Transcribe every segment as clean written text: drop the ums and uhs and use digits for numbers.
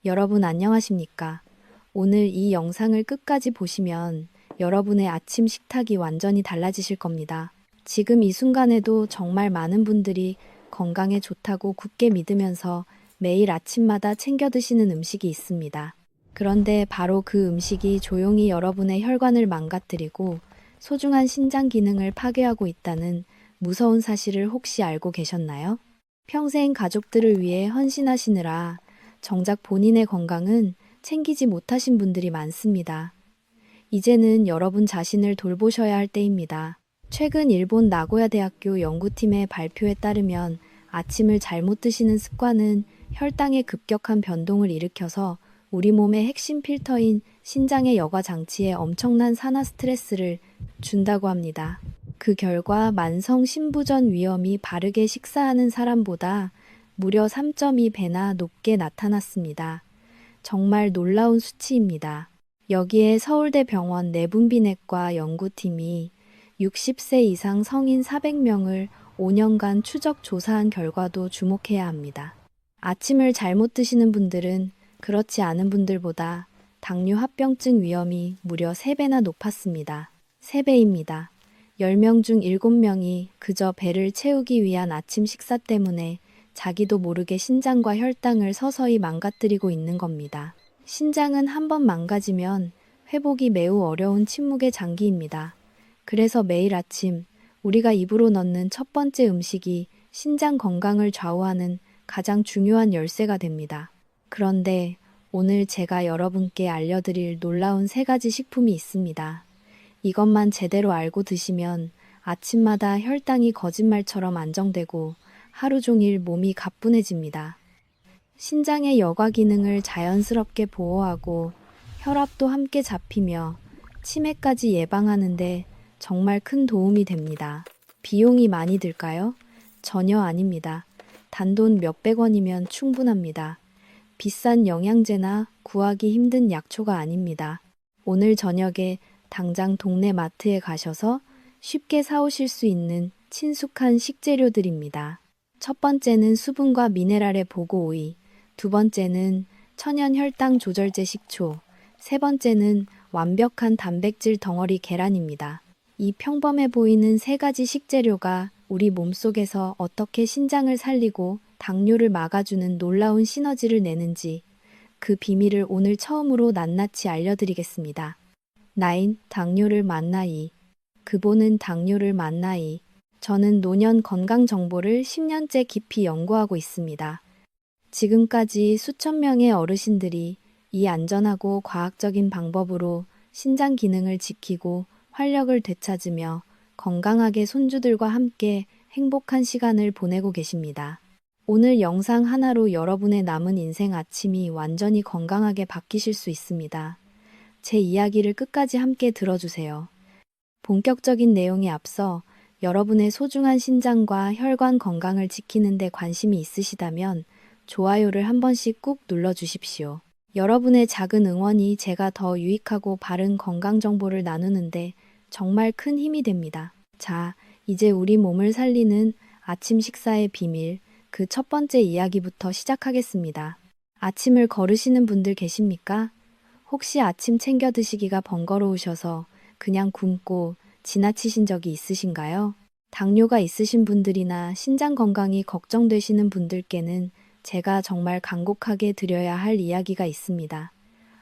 여러분 안녕하십니까? 오늘 이 영상을 끝까지 보시면 여러분의 아침 식탁이 완전히 달라지실 겁니다. 지금 이 순간에도 정말 많은 분들이 건강에 좋다고 굳게 믿으면서 매일 아침마다 챙겨 드시는 음식이 있습니다. 그런데 바로 그 음식이 조용히 여러분의 혈관을 망가뜨리고 소중한 신장 기능을 파괴하고 있다는 무서운 사실을 혹시 알고 계셨나요? 평생 가족들을 위해 헌신하시느라 정작 본인의 건강은 챙기지 못하신 분들이 많습니다. 이제는 여러분 자신을 돌보셔야 할 때입니다. 최근 일본 나고야 대학교 연구팀의 발표에 따르면 아침을 잘못 드시는 습관은 혈당의 급격한 변동을 일으켜서 우리 몸의 핵심 필터인 신장의 여과 장치에 엄청난 산화 스트레스를 준다고 합니다. 그 결과 만성 신부전 위험이 바르게 식사하는 사람보다 무려 3.2배나 높게 나타났습니다. 정말 놀라운 수치입니다. 여기에 서울대병원 내분비내과 연구팀이 60세 이상 성인 400명을 5년간 추적 조사한 결과도 주목해야 합니다. 아침을 잘못 드시는 분들은 그렇지 않은 분들보다 당뇨 합병증 위험이 무려 3배나 높았습니다. 3배입니다. 10명 중 7명이 그저 배를 채우기 위한 아침 식사 때문에 자기도 모르게 신장과 혈당을 서서히 망가뜨리고 있는 겁니다. 신장은 한번 망가지면 회복이 매우 어려운 침묵의 장기입니다. 그래서 매일 아침 우리가 입으로 넣는 첫 번째 음식이 신장 건강을 좌우하는 가장 중요한 열쇠가 됩니다. 그런데 오늘 제가 여러분께 알려드릴 놀라운 3가지 식품이 있습니다. 이것만 제대로 알고 드시면 아침마다 혈당이 거짓말처럼 안정되고 하루 종일 몸이 가뿐해집니다. 신장의 여과 기능을 자연스럽게 보호하고 혈압도 함께 잡히며 치매까지 예방하는데 정말 큰 도움이 됩니다. 비용이 많이 들까요? 전혀 아닙니다. 단돈 몇백 원이면 충분합니다. 비싼 영양제나 구하기 힘든 약초가 아닙니다. 오늘 저녁에 당장 동네 마트에 가셔서 쉽게 사오실 수 있는 친숙한 식재료들입니다. 첫 번째는 수분과 미네랄의 보고 오이, 두 번째는 천연 혈당 조절제 식초, 세 번째는 완벽한 단백질 덩어리 계란입니다. 이 평범해 보이는 3가지 식재료가 우리 몸속에서 어떻게 신장을 살리고 당뇨를 막아주는 놀라운 시너지를 내는지 그 비밀을 오늘 처음으로 낱낱이 알려드리겠습니다. 9. 당뇨를 만나이. 그보는 당뇨를 만나이. 저는 노년 건강 정보를 10년째 깊이 연구하고 있습니다. 지금까지 수천 명의 어르신들이 이 안전하고 과학적인 방법으로 신장 기능을 지키고 활력을 되찾으며 건강하게 손주들과 함께 행복한 시간을 보내고 계십니다. 오늘 영상 하나로 여러분의 남은 인생 아침이 완전히 건강하게 바뀌실 수 있습니다. 제 이야기를 끝까지 함께 들어주세요. 본격적인 내용에 앞서 여러분의 소중한 신장과 혈관 건강을 지키는 데 관심이 있으시다면 좋아요를 한 번씩 꾹 눌러주십시오. 여러분의 작은 응원이 제가 더 유익하고 바른 건강 정보를 나누는데 정말 큰 힘이 됩니다. 자, 이제 우리 몸을 살리는 아침 식사의 비밀, 그 첫 번째 이야기부터 시작하겠습니다. 아침을 거르시는 분들 계십니까? 혹시 아침 챙겨 드시기가 번거로우셔서 그냥 굶고 지나치신 적이 있으신가요? 당뇨가 있으신 분들이나 신장 건강이 걱정되시는 분들께는 제가 정말 간곡하게 드려야 할 이야기가 있습니다.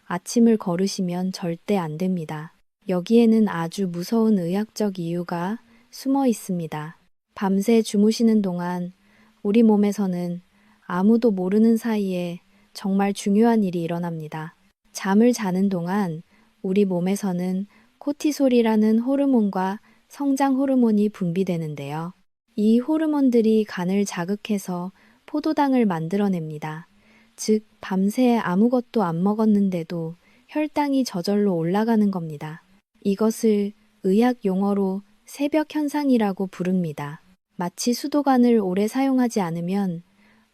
아침을 거르시면 절대 안 됩니다. 여기에는 아주 무서운 의학적 이유가 숨어 있습니다. 밤새 주무시는 동안 우리 몸에서는 아무도 모르는 사이에 정말 중요한 일이 일어납니다. 잠을 자는 동안 우리 몸에서는 코티솔이라는 호르몬과 성장 호르몬이 분비되는데요. 이 호르몬들이 간을 자극해서 포도당을 만들어냅니다. 즉, 밤새 아무것도 안 먹었는데도 혈당이 저절로 올라가는 겁니다. 이것을 의학 용어로 새벽 현상이라고 부릅니다. 마치 수도관을 오래 사용하지 않으면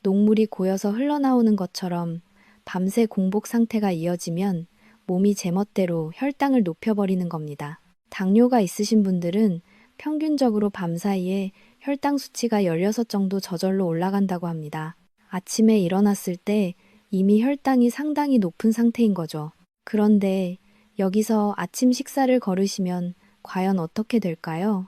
녹물이 고여서 흘러나오는 것처럼 밤새 공복 상태가 이어지면 몸이 제멋대로 혈당을 높여버리는 겁니다. 당뇨가 있으신 분들은 평균적으로 밤사이에 혈당 수치가 16 정도 저절로 올라간다고 합니다. 아침에 일어났을 때 이미 혈당이 상당히 높은 상태인 거죠. 그런데 여기서 아침 식사를 거르시면 과연 어떻게 될까요?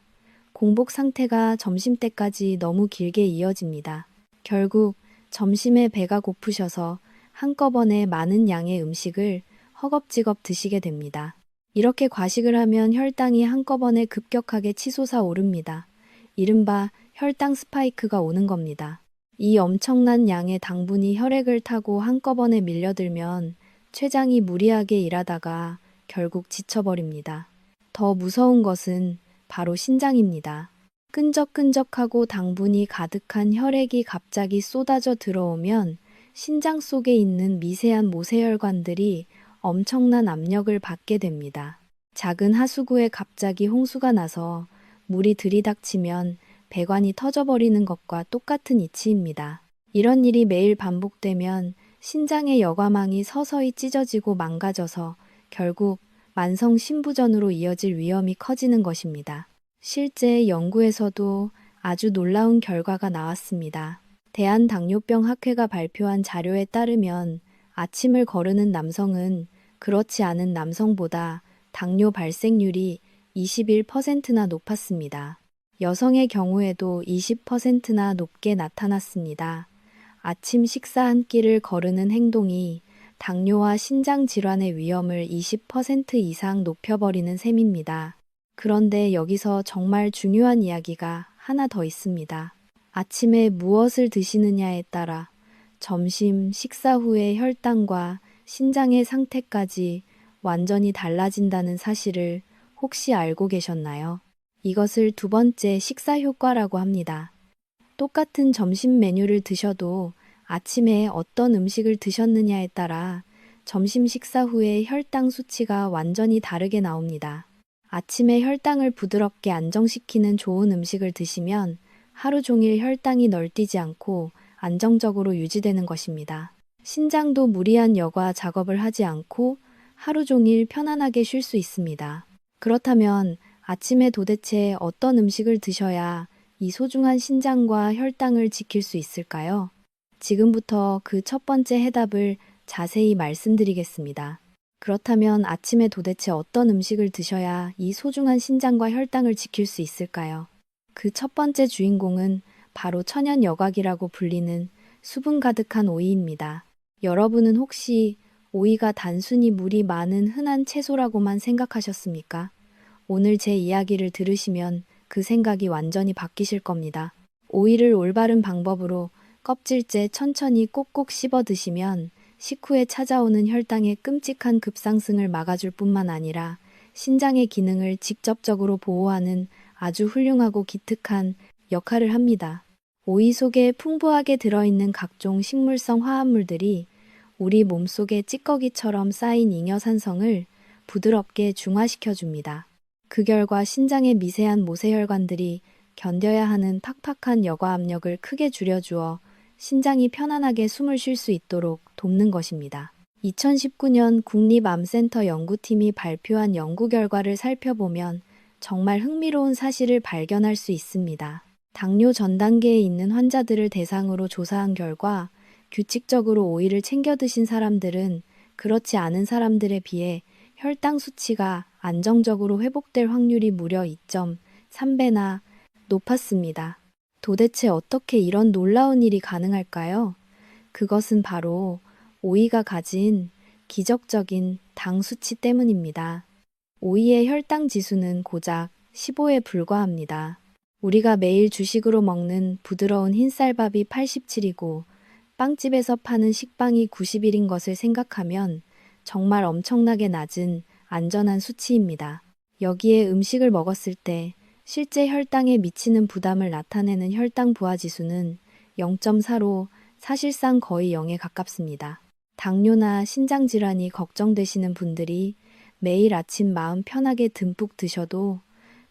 공복 상태가 점심때까지 너무 길게 이어집니다. 결국 점심에 배가 고프셔서 한꺼번에 많은 양의 음식을 허겁지겁 드시게 됩니다. 이렇게 과식을 하면 혈당이 한꺼번에 급격하게 치솟아 오릅니다. 이른바 혈당 스파이크가 오는 겁니다. 이 엄청난 양의 당분이 혈액을 타고 한꺼번에 밀려들면 췌장이 무리하게 일하다가 결국 지쳐버립니다. 더 무서운 것은 바로 신장입니다. 끈적끈적하고 당분이 가득한 혈액이 갑자기 쏟아져 들어오면 신장 속에 있는 미세한 모세혈관들이 엄청난 압력을 받게 됩니다. 작은 하수구에 갑자기 홍수가 나서 물이 들이닥치면 배관이 터져버리는 것과 똑같은 이치입니다. 이런 일이 매일 반복되면 신장의 여과망이 서서히 찢어지고 망가져서 결국 만성 신부전으로 이어질 위험이 커지는 것입니다. 실제 연구에서도 아주 놀라운 결과가 나왔습니다. 대한당뇨병학회가 발표한 자료에 따르면 아침을 거르는 남성은 그렇지 않은 남성보다 당뇨 발생률이 21%나 높았습니다. 여성의 경우에도 20%나 높게 나타났습니다. 아침 식사 한 끼를 거르는 행동이 당뇨와 신장 질환의 위험을 20% 이상 높여버리는 셈입니다. 그런데 여기서 정말 중요한 이야기가 하나 더 있습니다. 아침에 무엇을 드시느냐에 따라 점심 식사 후의 혈당과 신장의 상태까지 완전히 달라진다는 사실을 혹시 알고 계셨나요? 이것을 두 번째 식사 효과라고 합니다. 똑같은 점심 메뉴를 드셔도 아침에 어떤 음식을 드셨느냐에 따라 점심 식사 후에 혈당 수치가 완전히 다르게 나옵니다. 아침에 혈당을 부드럽게 안정시키는 좋은 음식을 드시면 하루 종일 혈당이 널뛰지 않고 안정적으로 유지되는 것입니다. 신장도 무리한 여과 작업을 하지 않고 하루 종일 편안하게 쉴 수 있습니다. 그렇다면 아침에 도대체 어떤 음식을 드셔야 이 소중한 신장과 혈당을 지킬 수 있을까요? 지금부터 그 첫 번째 해답을 자세히 말씀드리겠습니다. 그렇다면 아침에 도대체 어떤 음식을 드셔야 이 소중한 신장과 혈당을 지킬 수 있을까요? 그 첫 번째 주인공은 바로 천연 여과기라고 불리는 수분 가득한 오이입니다. 여러분은 혹시 오이가 단순히 물이 많은 흔한 채소라고만 생각하셨습니까? 오늘 제 이야기를 들으시면 그 생각이 완전히 바뀌실 겁니다. 오이를 올바른 방법으로 껍질째 천천히 꼭꼭 씹어 드시면 식후에 찾아오는 혈당의 끔찍한 급상승을 막아줄 뿐만 아니라 신장의 기능을 직접적으로 보호하는 아주 훌륭하고 기특한 역할을 합니다. 오이 속에 풍부하게 들어있는 각종 식물성 화합물들이 우리 몸속에 찌꺼기처럼 쌓인 잉여산성을 부드럽게 중화시켜줍니다. 그 결과 신장의 미세한 모세혈관들이 견뎌야 하는 팍팍한 여과 압력을 크게 줄여주어 신장이 편안하게 숨을 쉴 수 있도록 돕는 것입니다. 2019년 국립암센터 연구팀이 발표한 연구 결과를 살펴보면 정말 흥미로운 사실을 발견할 수 있습니다. 당뇨 전 단계에 있는 환자들을 대상으로 조사한 결과 규칙적으로 오이를 챙겨 드신 사람들은 그렇지 않은 사람들에 비해 혈당 수치가 안정적으로 회복될 확률이 무려 2.3배나 높았습니다. 도대체 어떻게 이런 놀라운 일이 가능할까요? 그것은 바로 오이가 가진 기적적인 당 수치 때문입니다. 오이의 혈당 지수는 고작 15에 불과합니다. 우리가 매일 주식으로 먹는 부드러운 흰쌀밥이 87이고 빵집에서 파는 식빵이 90일인 것을 생각하면 정말 엄청나게 낮은 안전한 수치입니다. 여기에 음식을 먹었을 때 실제 혈당에 미치는 부담을 나타내는 혈당 부하 지수는 0.4로 사실상 거의 0에 가깝습니다. 당뇨나 신장 질환이 걱정되시는 분들이 매일 아침 마음 편하게 듬뿍 드셔도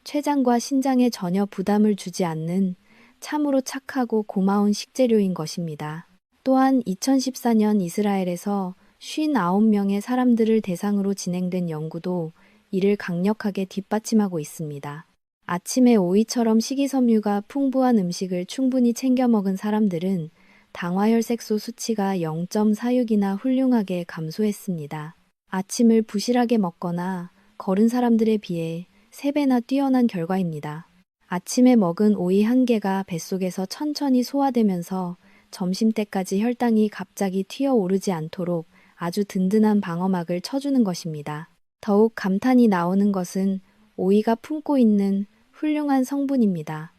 췌장과 신장에 전혀 부담을 주지 않는 참으로 착하고 고마운 식재료인 것입니다. 또한 2014년 이스라엘에서 59명의 사람들을 대상으로 진행된 연구도 이를 강력하게 뒷받침하고 있습니다. 아침에 오이처럼 식이섬유가 풍부한 음식을 충분히 챙겨 먹은 사람들은 당화혈색소 수치가 0.46이나 훌륭하게 감소했습니다. 아침을 부실하게 먹거나 거른 사람들에 비해 3배나 뛰어난 결과입니다. 아침에 먹은 오이 1개가 뱃속에서 천천히 소화되면서 점심때까지 혈당이 갑자기 튀어오르지 않도록 아주 든든한 방어막을 쳐주는 것입니다. 더욱 감탄이 나오는 것은 오이가 품고 있는 훌륭한 성분입니다.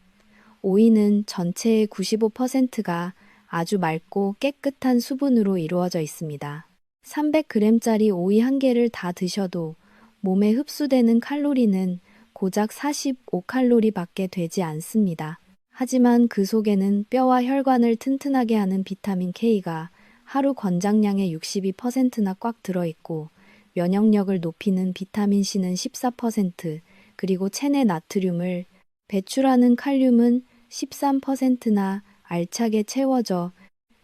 오이는 전체의 95%가 아주 맑고 깨끗한 수분으로 이루어져 있습니다. 300g짜리 오이 1개를 다 드셔도 몸에 흡수되는 칼로리는 고작 45칼로리밖에 되지 않습니다. 하지만 그 속에는 뼈와 혈관을 튼튼하게 하는 비타민 K가 하루 권장량의 62%나 꽉 들어있고 면역력을 높이는 비타민 C는 14%, 그리고 체내 나트륨을 배출하는 칼륨은 13%나 알차게 채워져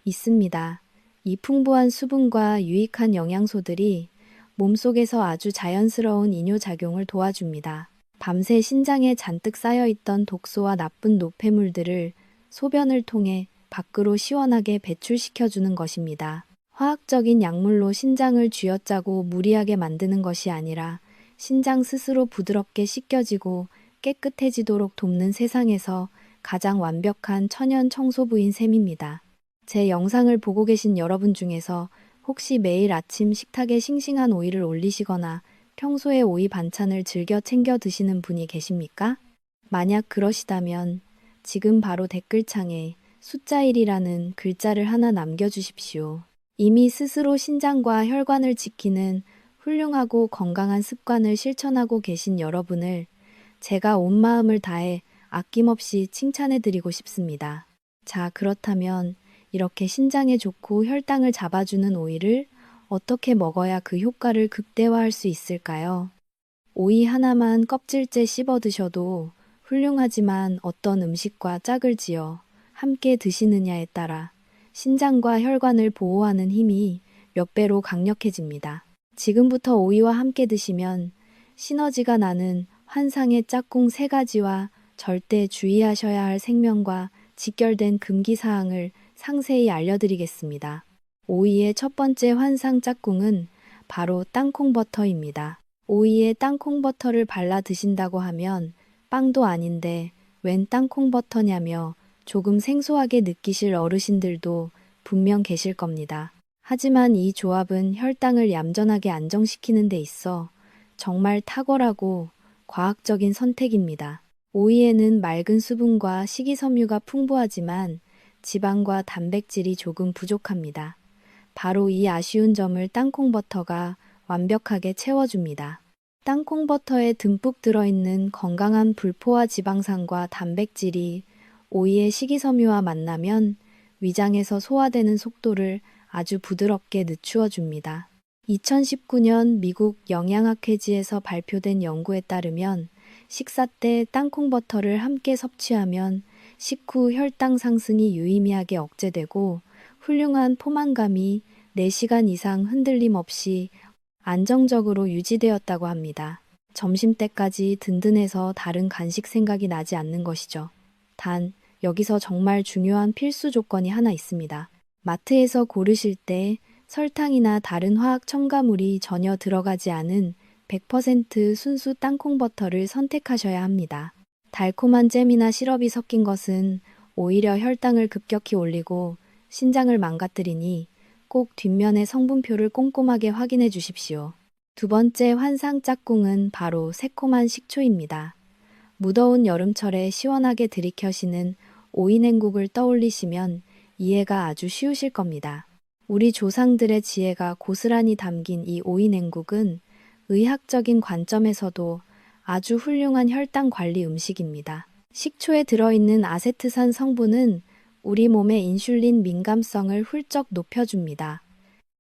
있습니다. 이 풍부한 수분과 유익한 영양소들이 몸속에서 아주 자연스러운 이뇨작용을 도와줍니다. 밤새 신장에 잔뜩 쌓여있던 독소와 나쁜 노폐물들을 소변을 통해 밖으로 시원하게 배출시켜주는 것입니다. 화학적인 약물로 신장을 쥐어짜고 무리하게 만드는 것이 아니라 신장 스스로 부드럽게 씻겨지고 깨끗해지도록 돕는 세상에서 가장 완벽한 천연 청소부인 셈입니다. 제 영상을 보고 계신 여러분 중에서 혹시 매일 아침 식탁에 싱싱한 오이를 올리시거나 평소에 오이 반찬을 즐겨 챙겨 드시는 분이 계십니까? 만약 그러시다면 지금 바로 댓글창에 숫자 1이라는 글자를 하나 남겨주십시오. 이미 스스로 신장과 혈관을 지키는 훌륭하고 건강한 습관을 실천하고 계신 여러분을 제가 온 마음을 다해 아낌없이 칭찬해드리고 싶습니다. 자, 그렇다면 이렇게 신장에 좋고 혈당을 잡아주는 오이를 어떻게 먹어야 그 효과를 극대화할 수 있을까요? 오이 하나만 껍질째 씹어 드셔도 훌륭하지만 어떤 음식과 짝을 지어 함께 드시느냐에 따라 신장과 혈관을 보호하는 힘이 몇 배로 강력해집니다. 지금부터 오이와 함께 드시면 시너지가 나는 환상의 짝꿍 3가지와 절대 주의하셔야 할 생명과 직결된 금기사항을 상세히 알려드리겠습니다. 오이의 첫 번째 환상 짝꿍은 바로 땅콩버터입니다. 오이에 땅콩버터를 발라 드신다고 하면 빵도 아닌데 웬 땅콩버터냐며 조금 생소하게 느끼실 어르신들도 분명 계실 겁니다. 하지만 이 조합은 혈당을 얌전하게 안정시키는 데 있어 정말 탁월하고 과학적인 선택입니다. 오이에는 맑은 수분과 식이섬유가 풍부하지만 지방과 단백질이 조금 부족합니다. 바로 이 아쉬운 점을 땅콩버터가 완벽하게 채워줍니다. 땅콩버터에 듬뿍 들어있는 건강한 불포화 지방산과 단백질이 오이의 식이섬유와 만나면 위장에서 소화되는 속도를 아주 부드럽게 늦추어 줍니다. 2019년 미국 영양학회지에서 발표된 연구에 따르면 식사 때 땅콩버터를 함께 섭취하면 식후 혈당 상승이 유의미하게 억제되고 훌륭한 포만감이 4시간 이상 흔들림 없이 안정적으로 유지되었다고 합니다. 점심때까지 든든해서 다른 간식 생각이 나지 않는 것이죠. 단, 여기서 정말 중요한 필수 조건이 하나 있습니다. 마트에서 고르실 때 설탕이나 다른 화학 첨가물이 전혀 들어가지 않은 100% 순수 땅콩버터를 선택하셔야 합니다. 달콤한 잼이나 시럽이 섞인 것은 오히려 혈당을 급격히 올리고 신장을 망가뜨리니 꼭 뒷면의 성분표를 꼼꼼하게 확인해 주십시오. 두 번째 환상 짝꿍은 바로 새콤한 식초입니다. 무더운 여름철에 시원하게 들이켜시는 오이 냉국을 떠올리시면 이해가 아주 쉬우실 겁니다. 우리 조상들의 지혜가 고스란히 담긴 이 오이 냉국은 의학적인 관점에서도 아주 훌륭한 혈당 관리 음식입니다. 식초에 들어있는 아세트산 성분은 우리 몸의 인슐린 민감성을 훌쩍 높여줍니다.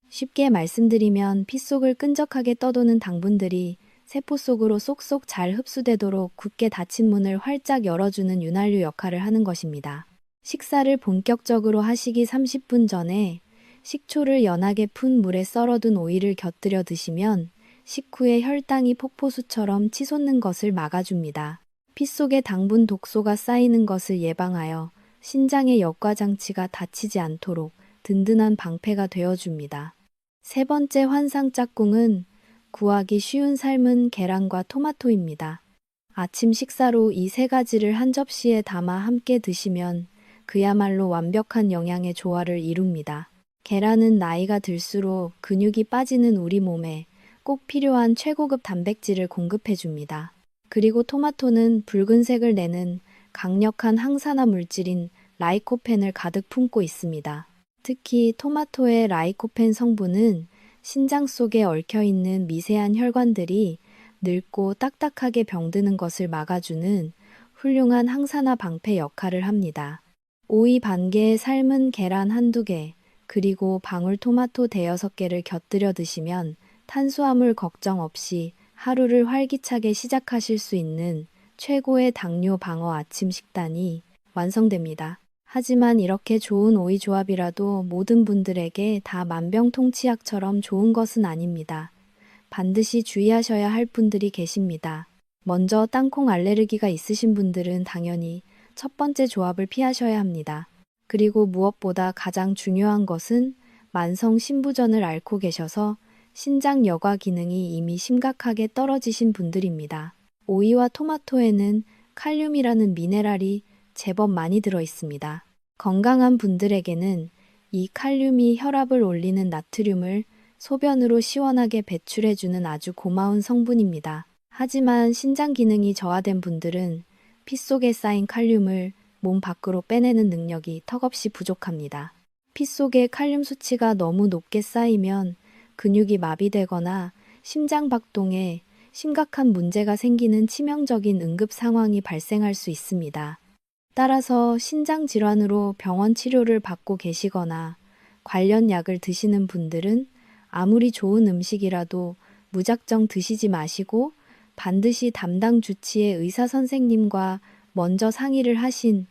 쉽게 말씀드리면 피 속을 끈적하게 떠도는 당분들이 세포 속으로 쏙쏙 잘 흡수되도록 굳게 닫힌 문을 활짝 열어주는 윤활유 역할을 하는 것입니다. 식사를 본격적으로 하시기 30분 전에 식초를 연하게 푼 물에 썰어둔 오이를 곁들여 드시면 식후에 혈당이 폭포수처럼 치솟는 것을 막아줍니다. 피 속에 당분 독소가 쌓이는 것을 예방하여 신장의 역과 장치가 다치지 않도록 든든한 방패가 되어줍니다. 세 번째 환상 짝꿍은 구하기 쉬운 삶은 계란과 토마토입니다. 아침 식사로 이 세 가지를 한 접시에 담아 함께 드시면 그야말로 완벽한 영양의 조화를 이룹니다. 계란은 나이가 들수록 근육이 빠지는 우리 몸에 꼭 필요한 최고급 단백질을 공급해줍니다. 그리고 토마토는 붉은색을 내는 강력한 항산화 물질인 라이코펜을 가득 품고 있습니다. 특히 토마토의 라이코펜 성분은 신장 속에 얽혀있는 미세한 혈관들이 늙고 딱딱하게 병드는 것을 막아주는 훌륭한 항산화 방패 역할을 합니다. 오이 반 개에 삶은 계란 한두 개, 그리고 방울토마토 대여섯 개를 곁들여 드시면 탄수화물 걱정 없이 하루를 활기차게 시작하실 수 있는 최고의 당뇨 방어 아침 식단이 완성됩니다. 하지만 이렇게 좋은 오이 조합이라도 모든 분들에게 다 만병통치약처럼 좋은 것은 아닙니다. 반드시 주의하셔야 할 분들이 계십니다. 먼저 땅콩 알레르기가 있으신 분들은 당연히 첫 번째 조합을 피하셔야 합니다. 그리고 무엇보다 가장 중요한 것은 만성 신부전을 앓고 계셔서 신장 여과 기능이 이미 심각하게 떨어지신 분들입니다. 오이와 토마토에는 칼륨이라는 미네랄이 제법 많이 들어 있습니다. 건강한 분들에게는 이 칼륨이 혈압을 올리는 나트륨을 소변으로 시원하게 배출해주는 아주 고마운 성분입니다. 하지만 신장 기능이 저하된 분들은 피 속에 쌓인 칼륨을 몸 밖으로 빼내는 능력이 턱없이 부족합니다. 피 속에 칼륨 수치가 너무 높게 쌓이면 근육이 마비되거나 심장 박동에 심각한 문제가 생기는 치명적인 응급 상황이 발생할 수 있습니다. 따라서 신장 질환으로 병원 치료를 받고 계시거나 관련 약을 드시는 분들은 아무리 좋은 음식이라도 무작정 드시지 마시고 반드시 담당 주치의 의사 선생님과 먼저 상의를 하신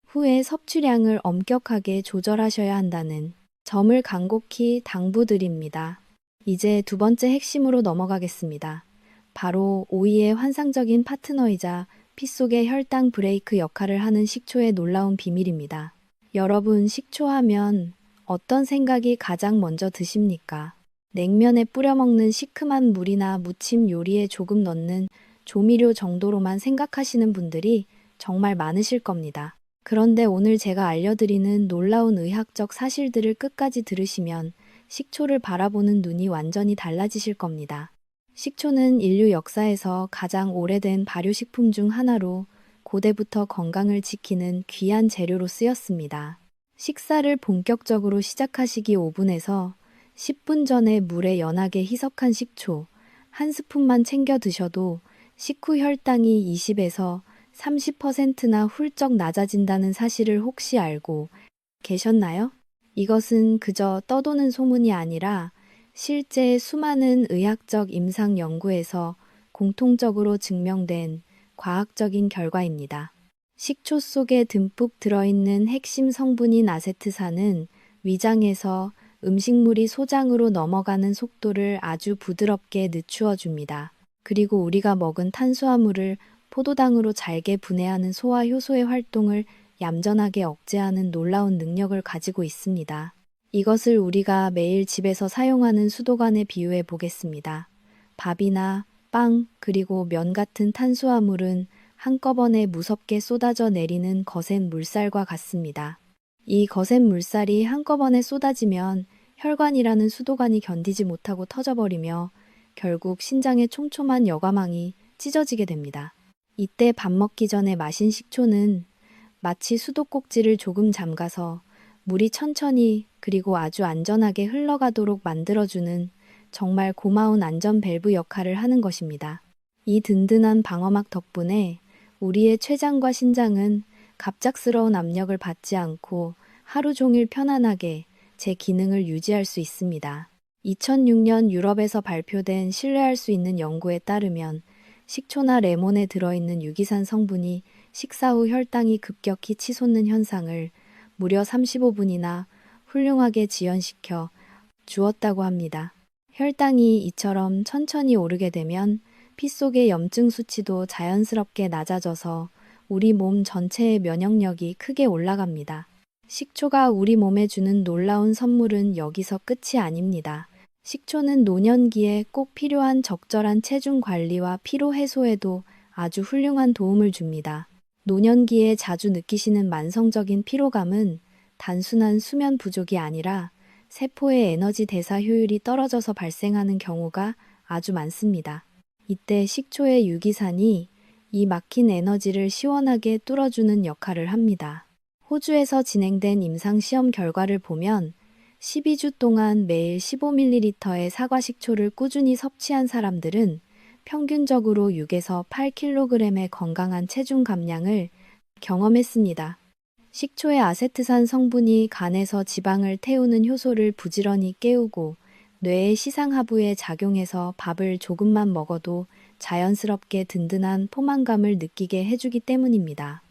후에 섭취량을 엄격하게 조절하셔야 한다는 점을 간곡히 당부드립니다. 이제 두 번째 핵심으로 넘어가겠습니다. 바로 오이의 환상적인 파트너이자 피 속의 혈당 브레이크 역할을 하는 식초의 놀라운 비밀입니다. 여러분, 식초하면 어떤 생각이 가장 먼저 드십니까? 냉면에 뿌려 먹는 시큼한 물이나 무침 요리에 조금 넣는 조미료 정도로만 생각하시는 분들이 정말 많으실 겁니다. 그런데 오늘 제가 알려드리는 놀라운 의학적 사실들을 끝까지 들으시면 식초를 바라보는 눈이 완전히 달라지실 겁니다. 식초는 인류 역사에서 가장 오래된 발효식품 중 하나로 고대부터 건강을 지키는 귀한 재료로 쓰였습니다. 식사를 본격적으로 시작하시기 5분에서 10분 전에 물에 연하게 희석한 식초 한 스푼만 챙겨 드셔도 식후 혈당이 20에서 30%나 훌쩍 낮아진다는 사실을 혹시 알고 계셨나요? 이것은 그저 떠도는 소문이 아니라 실제 수많은 의학적 임상 연구에서 공통적으로 증명된 과학적인 결과입니다. 식초 속에 듬뿍 들어있는 핵심 성분인 아세트산은 위장에서 음식물이 소장으로 넘어가는 속도를 아주 부드럽게 늦추어 줍니다. 그리고 우리가 먹은 탄수화물을 포도당으로 잘게 분해하는 소화 효소의 활동을 얌전하게 억제하는 놀라운 능력을 가지고 있습니다. 이것을 우리가 매일 집에서 사용하는 수도관에 비유해 보겠습니다. 밥이나 빵, 그리고 면 같은 탄수화물은 한꺼번에 무섭게 쏟아져 내리는 거센 물살과 같습니다. 이 거센 물살이 한꺼번에 쏟아지면 혈관이라는 수도관이 견디지 못하고 터져버리며 결국 신장의 촘촘한 여과망이 찢어지게 됩니다. 이때 밥 먹기 전에 마신 식초는 마치 수도꼭지를 조금 잠가서 물이 천천히 그리고 아주 안전하게 흘러가도록 만들어주는 정말 고마운 안전 밸브 역할을 하는 것입니다. 이 든든한 방어막 덕분에 우리의 췌장과 신장은 갑작스러운 압력을 받지 않고 하루 종일 편안하게 제 기능을 유지할 수 있습니다. 2006년 유럽에서 발표된 신뢰할 수 있는 연구에 따르면 식초나 레몬에 들어있는 유기산 성분이 식사 후 혈당이 급격히 치솟는 현상을 무려 35분이나 훌륭하게 지연시켜 주었다고 합니다. 혈당이 이처럼 천천히 오르게 되면 피 속의 염증 수치도 자연스럽게 낮아져서 우리 몸 전체의 면역력이 크게 올라갑니다. 식초가 우리 몸에 주는 놀라운 선물은 여기서 끝이 아닙니다. 식초는 노년기에 꼭 필요한 적절한 체중 관리와 피로 해소에도 아주 훌륭한 도움을 줍니다. 노년기에 자주 느끼시는 만성적인 피로감은 단순한 수면 부족이 아니라 세포의 에너지 대사 효율이 떨어져서 발생하는 경우가 아주 많습니다. 이때 식초의 유기산이 이 막힌 에너지를 시원하게 뚫어주는 역할을 합니다. 호주에서 진행된 임상시험 결과를 보면 12주 동안 매일 15ml의 사과 식초를 꾸준히 섭취한 사람들은 평균적으로 6에서 8kg의 건강한 체중 감량을 경험했습니다. 식초의 아세트산 성분이 간에서 지방을 태우는 효소를 부지런히 깨우고 뇌의 시상하부에 작용해서 밥을 조금만 먹어도 자연스럽게 든든한 포만감을 느끼게 해주기 때문입니다.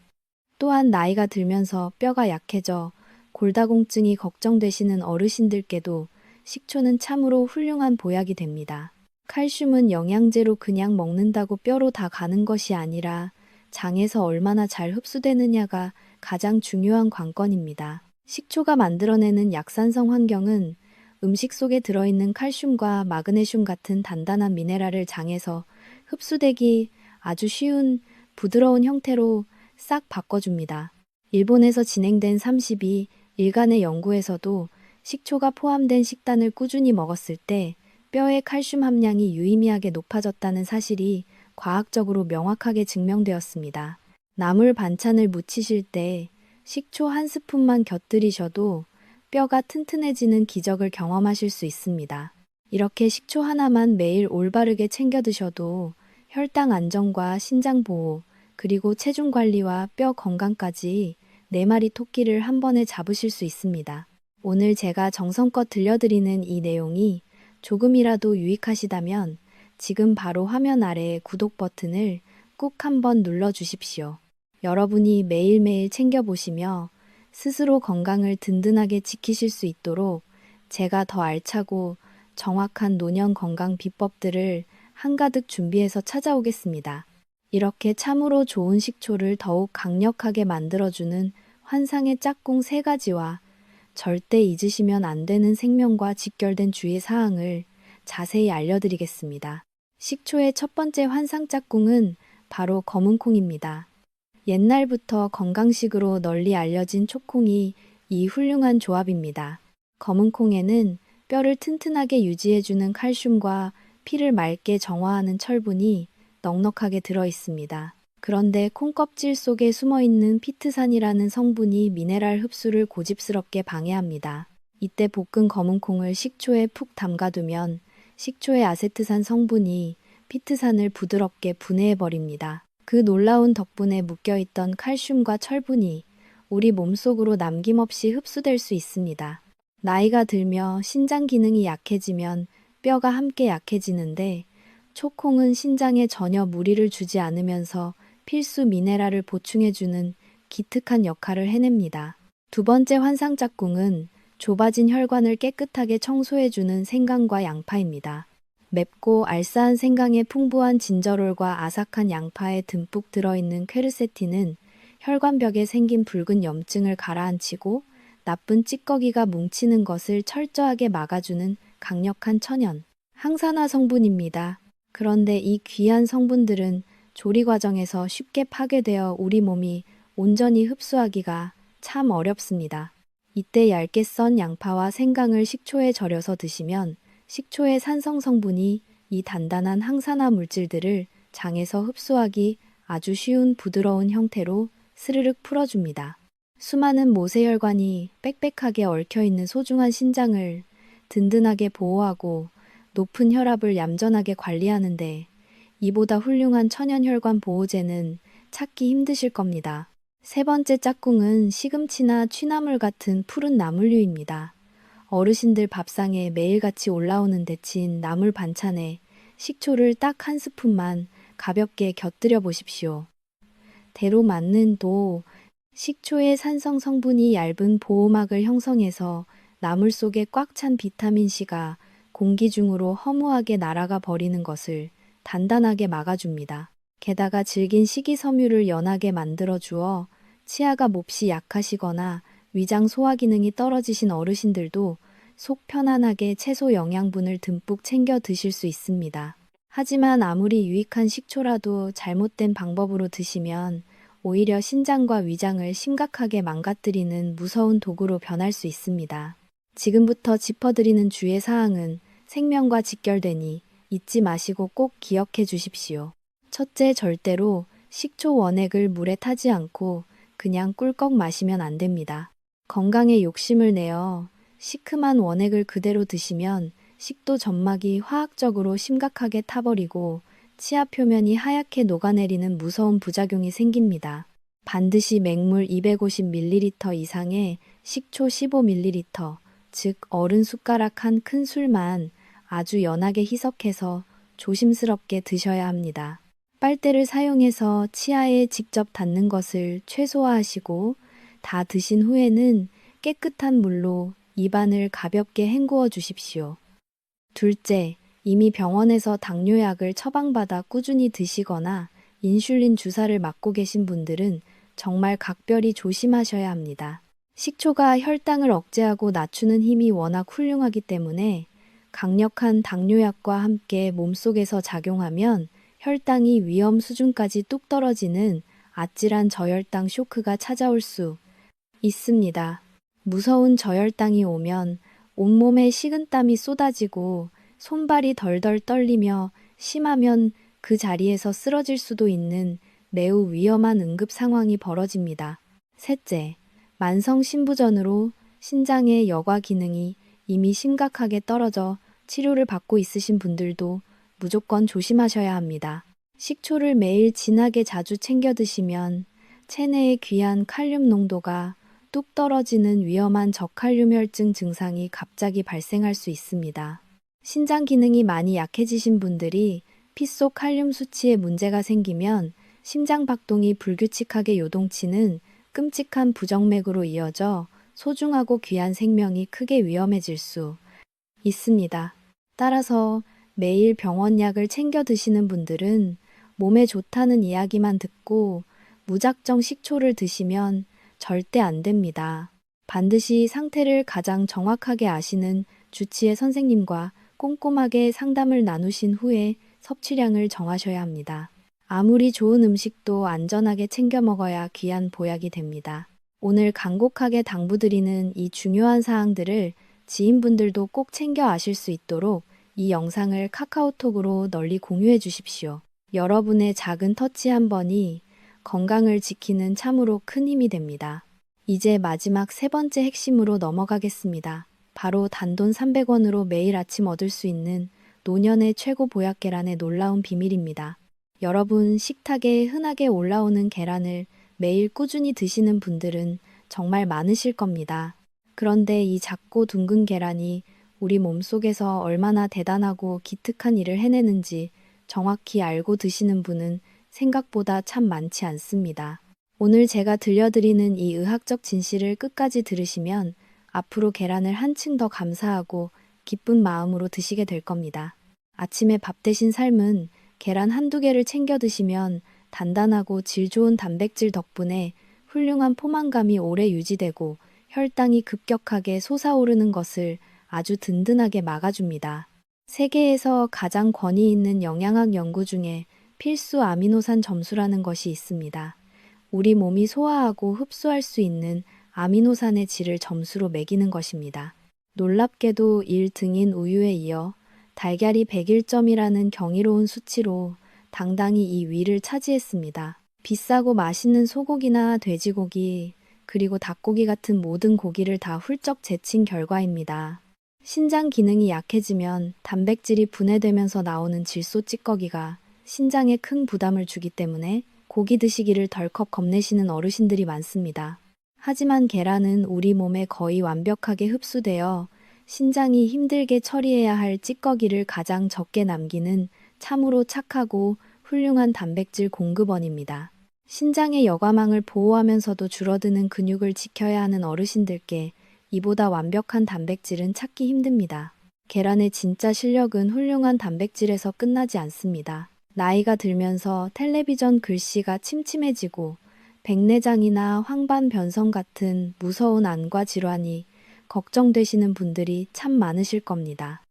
또한 나이가 들면서 뼈가 약해져 골다공증이 걱정되시는 어르신들께도 식초는 참으로 훌륭한 보약이 됩니다. 칼슘은 영양제로 그냥 먹는다고 뼈로 다 가는 것이 아니라 장에서 얼마나 잘 흡수되느냐가 가장 중요한 관건입니다. 식초가 만들어내는 약산성 환경은 음식 속에 들어있는 칼슘과 마그네슘 같은 단단한 미네랄을 장에서 흡수되기 아주 쉬운 부드러운 형태로 싹 바꿔줍니다. 일본에서 진행된 32일간의 연구에서도 식초가 포함된 식단을 꾸준히 먹었을 때 뼈의 칼슘 함량이 유의미하게 높아졌다는 사실이 과학적으로 명확하게 증명되었습니다. 나물 반찬을 무치실 때 식초 한 스푼만 곁들이셔도 뼈가 튼튼해지는 기적을 경험하실 수 있습니다. 이렇게 식초 하나만 매일 올바르게 챙겨 드셔도 혈당 안정과 신장 보호, 그리고 체중 관리와 뼈 건강까지 4마리 토끼를 한 번에 잡으실 수 있습니다. 오늘 제가 정성껏 들려드리는 이 내용이 조금이라도 유익하시다면 지금 바로 화면 아래 구독 버튼을 꾹 한번 눌러주십시오. 여러분이 매일매일 챙겨보시며 스스로 건강을 든든하게 지키실 수 있도록 제가 더 알차고 정확한 노년 건강 비법들을 한가득 준비해서 찾아오겠습니다. 이렇게 참으로 좋은 식초를 더욱 강력하게 만들어주는 환상의 짝꿍 3가지와 절대 잊으시면 안 되는 생명과 직결된 주의 사항을 자세히 알려드리겠습니다. 식초의 첫 번째 환상 짝꿍은 바로 검은콩입니다. 옛날부터 건강식으로 널리 알려진 초콩이 이 훌륭한 조합입니다. 검은콩에는 뼈를 튼튼하게 유지해주는 칼슘과 피를 맑게 정화하는 철분이 넉넉하게 들어 있습니다. 그런데 콩껍질 속에 숨어있는 피트산이라는 성분이 미네랄 흡수를 고집스럽게 방해합니다. 이때 볶은 검은콩을 식초에 푹 담가두면 식초의 아세트산 성분이 피트산을 부드럽게 분해해버립니다. 그 놀라운 덕분에 묶여있던 칼슘과 철분이 우리 몸속으로 남김없이 흡수될 수 있습니다. 나이가 들며 신장 기능이 약해지면 뼈가 함께 약해지는데 초콩은 신장에 전혀 무리를 주지 않으면서 필수 미네랄을 보충해주는 기특한 역할을 해냅니다. 두 번째 환상 짝꿍은 좁아진 혈관을 깨끗하게 청소해주는 생강과 양파입니다. 맵고 알싸한 생강에 풍부한 진저롤과 아삭한 양파에 듬뿍 들어있는 퀘르세틴은 혈관벽에 생긴 붉은 염증을 가라앉히고 나쁜 찌꺼기가 뭉치는 것을 철저하게 막아주는 강력한 천연, 항산화 성분입니다. 그런데 이 귀한 성분들은 조리 과정에서 쉽게 파괴되어 우리 몸이 온전히 흡수하기가 참 어렵습니다. 이때 얇게 썬 양파와 생강을 식초에 절여서 드시면 식초의 산성 성분이 이 단단한 항산화 물질들을 장에서 흡수하기 아주 쉬운 부드러운 형태로 스르륵 풀어줍니다. 수많은 모세혈관이 빽빽하게 얽혀있는 소중한 신장을 든든하게 보호하고 높은 혈압을 얌전하게 관리하는데 이보다 훌륭한 천연혈관 보호제는 찾기 힘드실 겁니다. 세 번째 짝꿍은 시금치나 취나물 같은 푸른 나물류입니다. 어르신들 밥상에 매일같이 올라오는 데친 나물 반찬에 식초를 딱 한 스푼만 가볍게 곁들여 보십시오. 대로 맞는 도 식초의 산성 성분이 얇은 보호막을 형성해서 나물 속에 꽉 찬 비타민C가 공기 중으로 허무하게 날아가 버리는 것을 단단하게 막아줍니다. 게다가 질긴 식이섬유를 연하게 만들어 주어 치아가 몹시 약하시거나 위장 소화 기능이 떨어지신 어르신들도 속 편안하게 채소 영양분을 듬뿍 챙겨 드실 수 있습니다. 하지만 아무리 유익한 식초라도 잘못된 방법으로 드시면 오히려 신장과 위장을 심각하게 망가뜨리는 무서운 도구로 변할 수 있습니다. 지금부터 짚어드리는 주의 사항은 생명과 직결되니 잊지 마시고 꼭 기억해 주십시오. 첫째, 절대로 식초 원액을 물에 타지 않고 그냥 꿀꺽 마시면 안 됩니다. 건강에 욕심을 내어 시큼한 원액을 그대로 드시면 식도 점막이 화학적으로 심각하게 타버리고 치아 표면이 하얗게 녹아내리는 무서운 부작용이 생깁니다. 반드시 맹물 250ml 이상의 식초 15ml, 즉 어른 숟가락 한 큰 술만 아주 연하게 희석해서 조심스럽게 드셔야 합니다. 빨대를 사용해서 치아에 직접 닿는 것을 최소화하시고 다 드신 후에는 깨끗한 물로 입안을 가볍게 헹구어 주십시오. 둘째, 이미 병원에서 당뇨약을 처방받아 꾸준히 드시거나 인슐린 주사를 맞고 계신 분들은 정말 각별히 조심하셔야 합니다. 식초가 혈당을 억제하고 낮추는 힘이 워낙 훌륭하기 때문에 강력한 당뇨약과 함께 몸속에서 작용하면 혈당이 위험 수준까지 뚝 떨어지는 아찔한 저혈당 쇼크가 찾아올 수 있습니다. 무서운 저혈당이 오면 온몸에 식은땀이 쏟아지고 손발이 덜덜 떨리며 심하면 그 자리에서 쓰러질 수도 있는 매우 위험한 응급 상황이 벌어집니다. 셋째, 만성 신부전으로 신장의 여과 기능이 이미 심각하게 떨어져 치료를 받고 있으신 분들도 무조건 조심하셔야 합니다. 식초를 매일 진하게 자주 챙겨 드시면 체내의 귀한 칼륨 농도가 뚝 떨어지는 위험한 저칼륨혈증 증상이 갑자기 발생할 수 있습니다. 신장 기능이 많이 약해지신 분들이 피 속 칼륨 수치에 문제가 생기면 심장 박동이 불규칙하게 요동치는 끔찍한 부정맥으로 이어져 소중하고 귀한 생명이 크게 위험해질 수 있습니다. 따라서 매일 병원약을 챙겨 드시는 분들은 몸에 좋다는 이야기만 듣고 무작정 식초를 드시면 절대 안 됩니다. 반드시 상태를 가장 정확하게 아시는 주치의 선생님과 꼼꼼하게 상담을 나누신 후에 섭취량을 정하셔야 합니다. 아무리 좋은 음식도 안전하게 챙겨 먹어야 귀한 보약이 됩니다. 오늘 간곡하게 당부드리는 이 중요한 사항들을 지인분들도 꼭 챙겨 아실 수 있도록 이 영상을 카카오톡으로 널리 공유해 주십시오. 여러분의 작은 터치 한 번이 건강을 지키는 참으로 큰 힘이 됩니다. 이제 마지막 세 번째 핵심으로 넘어가겠습니다. 바로 단돈 300원으로 매일 아침 얻을 수 있는 노년의 최고 보약 계란의 놀라운 비밀입니다. 여러분, 식탁에 흔하게 올라오는 계란을 매일 꾸준히 드시는 분들은 정말 많으실 겁니다. 그런데 이 작고 둥근 계란이 우리 몸속에서 얼마나 대단하고 기특한 일을 해내는지 정확히 알고 드시는 분은 생각보다 참 많지 않습니다. 오늘 제가 들려드리는 이 의학적 진실을 끝까지 들으시면 앞으로 계란을 한층 더 감사하고 기쁜 마음으로 드시게 될 겁니다. 아침에 밥 대신 삶은 계란 한두 개를 챙겨 드시면 단단하고 질 좋은 단백질 덕분에 훌륭한 포만감이 오래 유지되고 혈당이 급격하게 솟아오르는 것을 아주 든든하게 막아줍니다. 세계에서 가장 권위 있는 영양학 연구 중에 필수 아미노산 점수라는 것이 있습니다. 우리 몸이 소화하고 흡수할 수 있는 아미노산의 질을 점수로 매기는 것입니다. 놀랍게도 1등인 우유에 이어 달걀이 101점이라는 경이로운 수치로 당당히 이 위를 차지했습니다. 비싸고 맛있는 소고기나 돼지고기, 그리고 닭고기 같은 모든 고기를 다 훌쩍 제친 결과입니다. 신장 기능이 약해지면 단백질이 분해되면서 나오는 질소 찌꺼기가 신장에 큰 부담을 주기 때문에 고기 드시기를 덜컥 겁내시는 어르신들이 많습니다. 하지만 계란은 우리 몸에 거의 완벽하게 흡수되어 신장이 힘들게 처리해야 할 찌꺼기를 가장 적게 남기는 참으로 착하고 훌륭한 단백질 공급원입니다. 신장의 여과망을 보호하면서도 줄어드는 근육을 지켜야 하는 어르신들께 이보다 완벽한 단백질은 찾기 힘듭니다. 계란의 진짜 실력은 훌륭한 단백질에서 끝나지 않습니다. 나이가 들면서 텔레비전 글씨가 침침해지고 백내장이나 황반변성 같은 무서운 안과 질환이 걱정되시는 분들이 참 많으실 겁니다.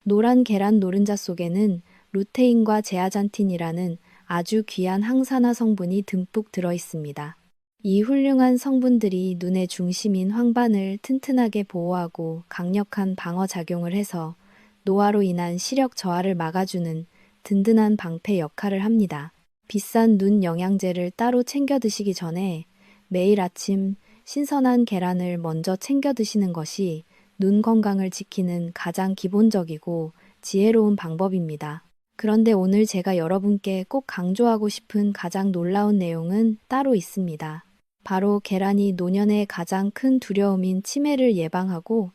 노란 계란 노른자 속에는 루테인과 제아잔틴이라는 아주 귀한 항산화 성분이 듬뿍 들어 있습니다. 이 훌륭한 성분들이 눈의 중심인 황반을 튼튼하게 보호하고 강력한 방어 작용을 해서 노화로 인한 시력 저하를 막아주는 든든한 방패 역할을 합니다. 비싼 눈 영양제를 따로 챙겨 드시기 전에 매일 아침 신선한 계란을 먼저 챙겨 드시는 것이 눈 건강을 지키는 가장 기본적이고 지혜로운 방법입니다. 그런데 오늘 제가 여러분께 꼭 강조하고 싶은 가장 놀라운 내용은 따로 있습니다. 바로 계란이 노년의 가장 큰 두려움인 치매를 예방하고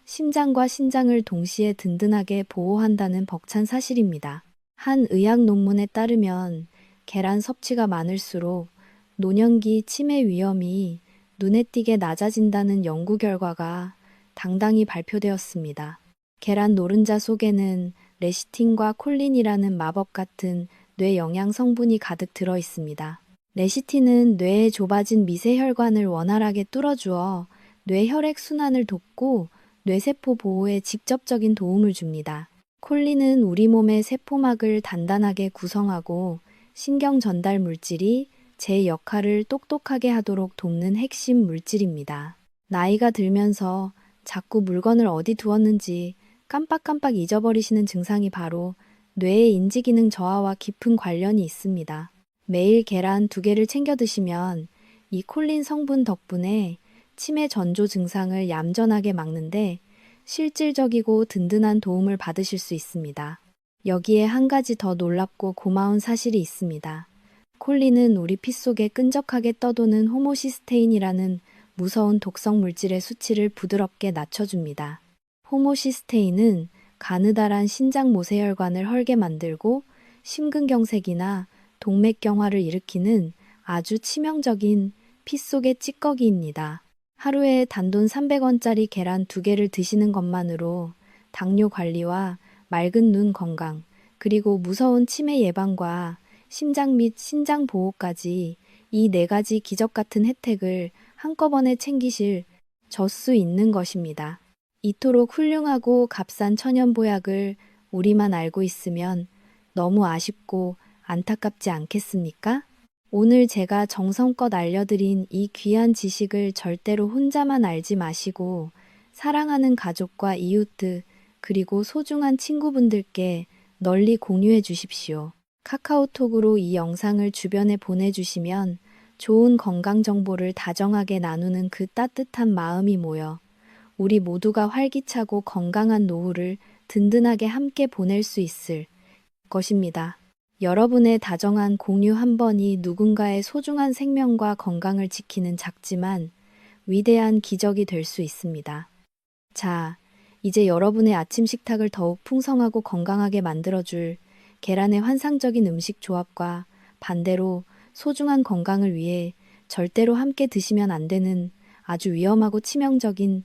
심장과 신장을 동시에 든든하게 보호한다는 벅찬 사실입니다. 한 의학 논문에 따르면 계란 섭취가 많을수록 노년기 치매 위험이 눈에 띄게 낮아진다는 연구 결과가 당당히 발표되었습니다. 계란 노른자 속에는 레시틴과 콜린이라는 마법 같은 뇌 영양 성분이 가득 들어 있습니다. 레시틴은 뇌의 좁아진 미세혈관을 원활하게 뚫어주어 뇌 혈액 순환을 돕고 뇌세포 보호에 직접적인 도움을 줍니다. 콜린은 우리 몸의 세포막을 단단하게 구성하고 신경 전달 물질이 제 역할을 똑똑하게 하도록 돕는 핵심 물질입니다. 나이가 들면서 자꾸 물건을 어디 두었는지 깜빡깜빡 잊어버리시는 증상이 바로 뇌의 인지기능 저하와 깊은 관련이 있습니다. 매일 계란 2개를 챙겨 드시면 이 콜린 성분 덕분에 치매 전조 증상을 얌전하게 막는데 실질적이고 든든한 도움을 받으실 수 있습니다. 여기에 한 가지 더 놀랍고 고마운 사실이 있습니다. 콜린은 우리 피 속에 끈적하게 떠도는 호모시스테인이라는 무서운 독성 물질의 수치를 부드럽게 낮춰줍니다. 호모시스테인은 가느다란 신장 모세혈관을 헐게 만들고 심근경색이나 동맥경화를 일으키는 아주 치명적인 피 속의 찌꺼기입니다. 하루에 단돈 300원짜리 계란 2개를 드시는 것만으로 당뇨 관리와 맑은 눈 건강, 그리고 무서운 치매 예방과 심장 및 신장 보호까지 이 4가지 기적 같은 혜택을 한꺼번에 챙기실 수 있는 것입니다. 이토록 훌륭하고 값싼 천연보약을 우리만 알고 있으면 너무 아쉽고 안타깝지 않겠습니까? 오늘 제가 정성껏 알려드린 이 귀한 지식을 절대로 혼자만 알지 마시고 사랑하는 가족과 이웃들 그리고 소중한 친구분들께 널리 공유해 주십시오. 카카오톡으로 이 영상을 주변에 보내주시면 좋은 건강 정보를 다정하게 나누는 그 따뜻한 마음이 모여 우리 모두가 활기차고 건강한 노후를 든든하게 함께 보낼 수 있을 것입니다. 여러분의 다정한 공유 한 번이 누군가의 소중한 생명과 건강을 지키는 작지만 위대한 기적이 될 수 있습니다. 자, 이제 여러분의 아침 식탁을 더욱 풍성하고 건강하게 만들어줄 계란의 환상적인 음식 조합과 반대로 소중한 건강을 위해 절대로 함께 드시면 안 되는 아주 위험하고 치명적인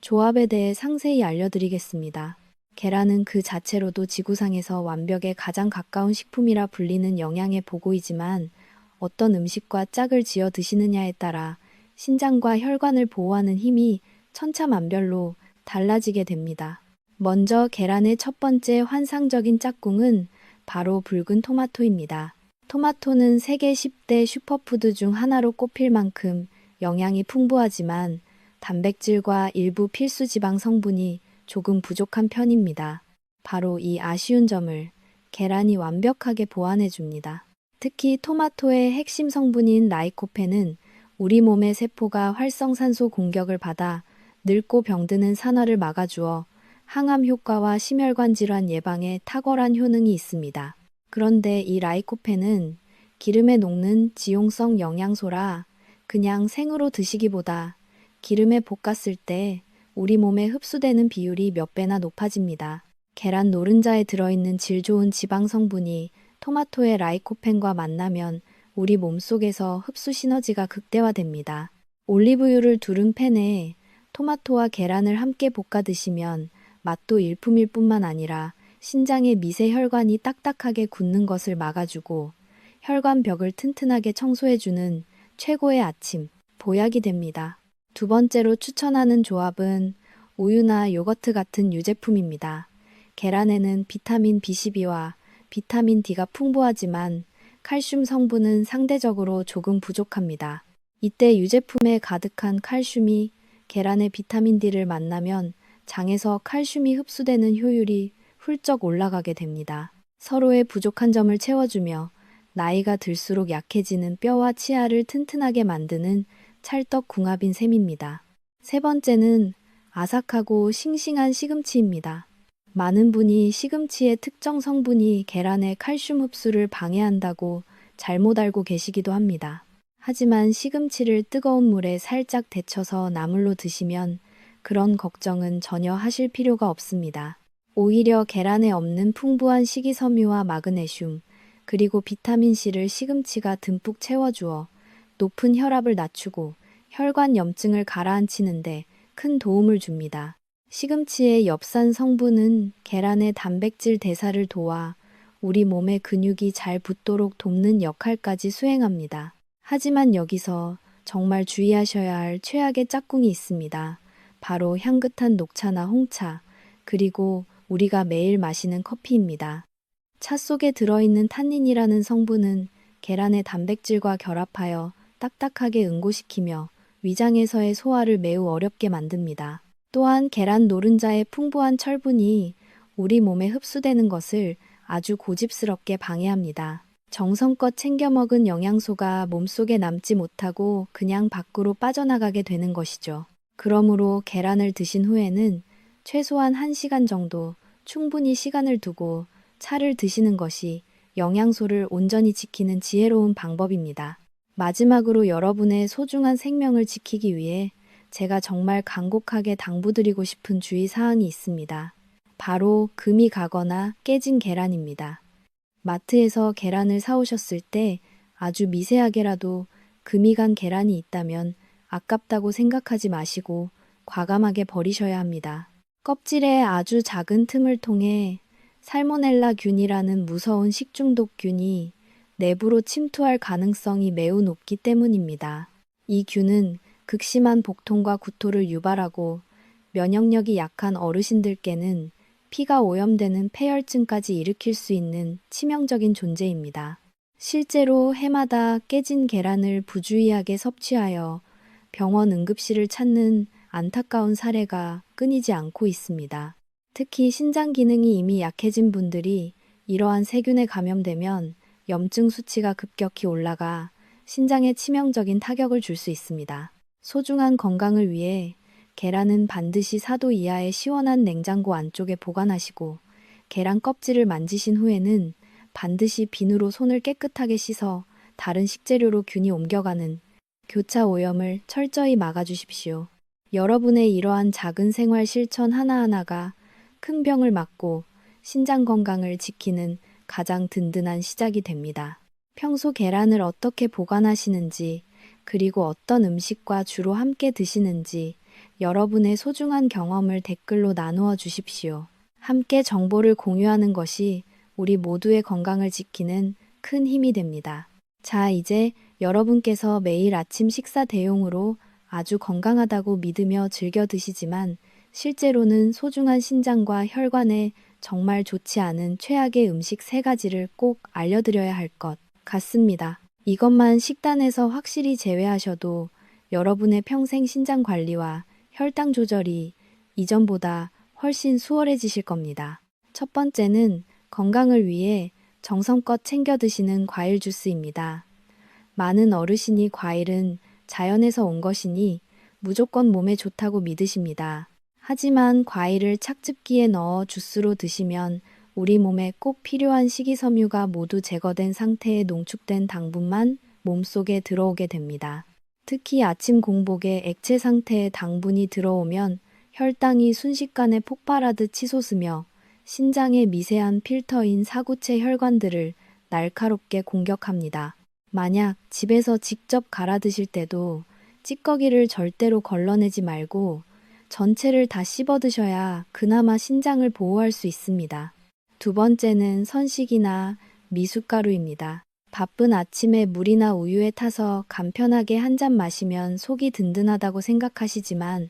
조합에 대해 상세히 알려드리겠습니다. 계란은 그 자체로도 지구상에서 완벽에 가장 가까운 식품이라 불리는 영양의 보고이지만 어떤 음식과 짝을 지어 드시느냐에 따라 신장과 혈관을 보호하는 힘이 천차만별로 달라지게 됩니다. 먼저 계란의 첫 번째 환상적인 짝꿍은 바로 붉은 토마토입니다. 토마토는 세계 10대 슈퍼푸드 중 하나로 꼽힐 만큼 영양이 풍부하지만 단백질과 일부 필수 지방 성분이 조금 부족한 편입니다. 바로 이 아쉬운 점을 계란이 완벽하게 보완해 줍니다. 특히 토마토의 핵심 성분인 라이코펜은 우리 몸의 세포가 활성산소 공격을 받아 늙고 병드는 산화를 막아주어 항암 효과와 심혈관 질환 예방에 탁월한 효능이 있습니다. 그런데 이 라이코펜은 기름에 녹는 지용성 영양소라 그냥 생으로 드시기보다 기름에 볶았을 때 우리 몸에 흡수되는 비율이 몇 배나 높아집니다. 계란 노른자에 들어있는 질 좋은 지방 성분이 토마토의 라이코펜과 만나면 우리 몸속에서 흡수 시너지가 극대화됩니다. 올리브유를 두른 팬에 토마토와 계란을 함께 볶아 드시면 맛도 일품일 뿐만 아니라 신장의 미세 혈관이 딱딱하게 굳는 것을 막아주고 혈관벽을 튼튼하게 청소해주는 최고의 아침, 보약이 됩니다. 두 번째로 추천하는 조합은 우유나 요거트 같은 유제품입니다. 계란에는 비타민 B12와 비타민 D가 풍부하지만 칼슘 성분은 상대적으로 조금 부족합니다. 이때 유제품에 가득한 칼슘이 계란의 비타민 D를 만나면 장에서 칼슘이 흡수되는 효율이 훌쩍 올라가게 됩니다. 서로의 부족한 점을 채워주며 나이가 들수록 약해지는 뼈와 치아를 튼튼하게 만드는 찰떡궁합인 셈입니다. 세 번째는 아삭하고 싱싱한 시금치입니다. 많은 분이 시금치의 특정 성분이 계란의 칼슘 흡수를 방해한다고 잘못 알고 계시기도 합니다. 하지만 시금치를 뜨거운 물에 살짝 데쳐서 나물로 드시면 그런 걱정은 전혀 하실 필요가 없습니다. 오히려 계란에 없는 풍부한 식이섬유와 마그네슘, 그리고 비타민C를 시금치가 듬뿍 채워주어 높은 혈압을 낮추고 혈관 염증을 가라앉히는데 큰 도움을 줍니다. 시금치의 엽산 성분은 계란의 단백질 대사를 도와 우리 몸의 근육이 잘 붙도록 돕는 역할까지 수행합니다. 하지만 여기서 정말 주의하셔야 할 최악의 짝꿍이 있습니다. 바로 향긋한 녹차나 홍차, 그리고 우리가 매일 마시는 커피입니다. 차 속에 들어있는 탄닌이라는 성분은 계란의 단백질과 결합하여 딱딱하게 응고시키며 위장에서의 소화를 매우 어렵게 만듭니다. 또한 계란 노른자의 풍부한 철분이 우리 몸에 흡수되는 것을 아주 고집스럽게 방해합니다. 정성껏 챙겨 먹은 영양소가 몸속에 남지 못하고 그냥 밖으로 빠져나가게 되는 것이죠. 그러므로 계란을 드신 후에는 최소한 1시간 정도 충분히 시간을 두고 차를 드시는 것이 영양소를 온전히 지키는 지혜로운 방법입니다. 마지막으로 여러분의 소중한 생명을 지키기 위해 제가 정말 간곡하게 당부드리고 싶은 주의사항이 있습니다. 바로 금이 가거나 깨진 계란입니다. 마트에서 계란을 사오셨을 때 아주 미세하게라도 금이 간 계란이 있다면 아깝다고 생각하지 마시고 과감하게 버리셔야 합니다. 껍질에 아주 작은 틈을 통해 살모넬라 균이라는 무서운 식중독균이 내부로 침투할 가능성이 매우 높기 때문입니다. 이 균은 극심한 복통과 구토를 유발하고 면역력이 약한 어르신들께는 피가 오염되는 폐혈증까지 일으킬 수 있는 치명적인 존재입니다. 실제로 해마다 깨진 계란을 부주의하게 섭취하여 병원 응급실을 찾는 안타까운 사례가 끊이지 않고 있습니다. 특히 신장 기능이 이미 약해진 분들이 이러한 세균에 감염되면 염증 수치가 급격히 올라가 신장에 치명적인 타격을 줄 수 있습니다. 소중한 건강을 위해 계란은 반드시 4도 이하의 시원한 냉장고 안쪽에 보관하시고 계란 껍질을 만지신 후에는 반드시 비누로 손을 깨끗하게 씻어 다른 식재료로 균이 옮겨가는 교차 오염을 철저히 막아주십시오. 여러분의 이러한 작은 생활 실천 하나하나가 큰 병을 막고 신장 건강을 지키는 가장 든든한 시작이 됩니다. 평소 계란을 어떻게 보관하시는지, 그리고 어떤 음식과 주로 함께 드시는지 여러분의 소중한 경험을 댓글로 나누어 주십시오. 함께 정보를 공유하는 것이 우리 모두의 건강을 지키는 큰 힘이 됩니다. 자, 이제 여러분께서 매일 아침 식사 대용으로 아주 건강하다고 믿으며 즐겨 드시지만 실제로는 소중한 신장과 혈관에 정말 좋지 않은 최악의 음식 3가지를 꼭 알려드려야 할 것 같습니다. 이것만 식단에서 확실히 제외하셔도 여러분의 평생 신장 관리와 혈당 조절이 이전보다 훨씬 수월해지실 겁니다. 첫 번째는 건강을 위해 정성껏 챙겨 드시는 과일 주스입니다. 많은 어르신이 과일은 자연에서 온 것이니 무조건 몸에 좋다고 믿으십니다. 하지만 과일을 착즙기에 넣어 주스로 드시면 우리 몸에 꼭 필요한 식이섬유가 모두 제거된 상태의 농축된 당분만 몸속에 들어오게 됩니다. 특히 아침 공복에 액체 상태의 당분이 들어오면 혈당이 순식간에 폭발하듯 치솟으며 신장의 미세한 필터인 사구체 혈관들을 날카롭게 공격합니다. 만약 집에서 직접 갈아 드실 때도 찌꺼기를 절대로 걸러내지 말고 전체를 다 씹어 드셔야 그나마 신장을 보호할 수 있습니다. 두 번째는 선식이나 미숫가루입니다. 바쁜 아침에 물이나 우유에 타서 간편하게 한 잔 마시면 속이 든든하다고 생각하시지만